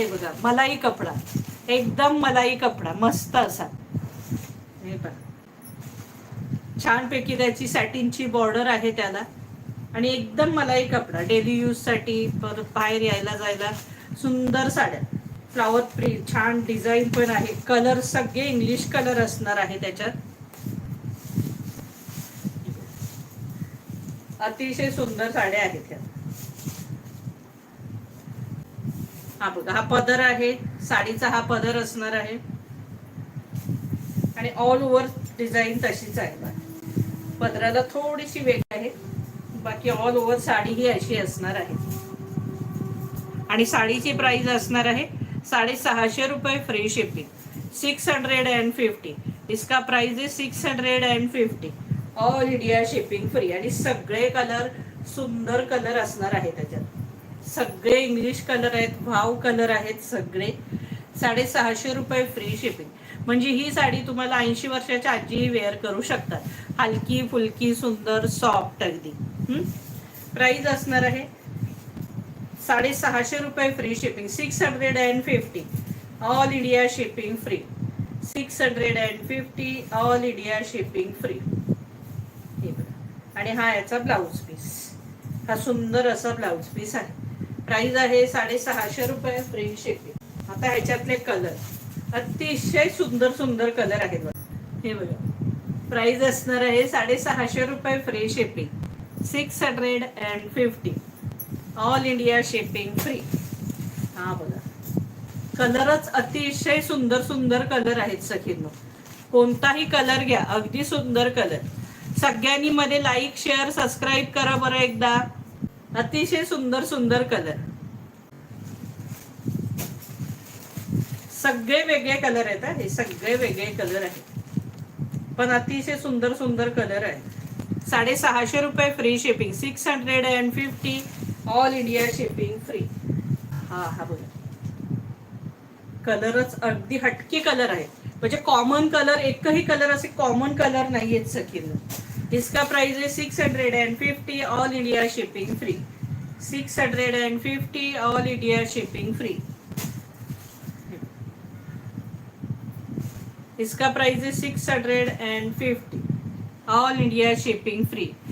आहे बघा, मलाई कपडा, एकदम मलाई कपडा मस्त असा. हे पहा, छानपैकी त्याची सॅटिनची बॉर्डर आहे त्याला, आणि एकदम मलाई कपडा, डेली यूज साठी, परत बाहेर यायला जायला सुंदर साड्या. फ्लावर प्रिंट, छान डिझाईन पण आहे. कलर सगळे इंग्लिश कलर असणार आहे त्याच्यात. अतिशय सुंदर साड्या आहेत ह्या. हा बघा, हा पदर आहे, साडीचा हा पदर असणार आहे, आणि ऑल ओव्हर डिझाईन तशीच आहे. पदराला थोडीशी वेगळी आहे, बाकी ऑल ओव्हर साडी ही अशी असणार आहे. आणि साडीची प्राइस असणार आहे 650 रुपये फ्री शिपिंग, 650. इसका प्राइस आहे 650, ऑल इंडिया शिपिंग फ्री. आणि सगळे कलर सुंदर कलर असणार आहे त्याच्यात, सगळे इंग्लिश कलर आहेत, भाव कलर आहेत सगळे. 650 रुपये फ्री शिपिंग. म्हणजे ही साडी तुम्हाला 80 वर्षाच्या आजीही वेअर करू शकतात. हलकी फुलकी सुंदर सॉफ्ट अगदी. प्राइस असणार आहे 650 रुपये free shipping, 650, all India shipping free, 650, all India shipping free. आणि हा याचा ब्लाउज पीस, हा सुंदर असा ब्लाउज पीस आहे. प्राइस आहे 650 रुपये फ्री शिपिंग. आता ह्याच्यातले कलर अतिशय सुंदर सुंदर कलर आहेत बघा. हे बघा, प्राइस असणार आहे 650 रुपये free shipping, 650, all India shipping free. हा बघा, कलरच अतिशय सुंदर सुंदर कलर आहेत सखींनो. कोणताही कलर घ्या, अगदी सुंदर कलर. सगळ्यांनी मध्ये लाईक शेअर सबस्क्राईब करा बरं एकदा. अतिशय सुंदर सुंदर कलर, सगळे वेगळे कलर आहेत. हे सगळे वेगळे कलर आहेत, पण अतिशय सुंदर सुंदर कलर आहेत. 650 रुपये free shipping, 650, all India shipping free. हा हा बोला, कलरच अगदी हटके कलर आहेत. म्हणजे कॉमन कलर, एकही कलर असे कॉमन कलर नाहीयेत सखींनो. इसका प्राइस है 650, all India shipping free, 650, all India shipping free. इसका प्राइस है 650, ऑल इंडिया शिपिंग फ्री.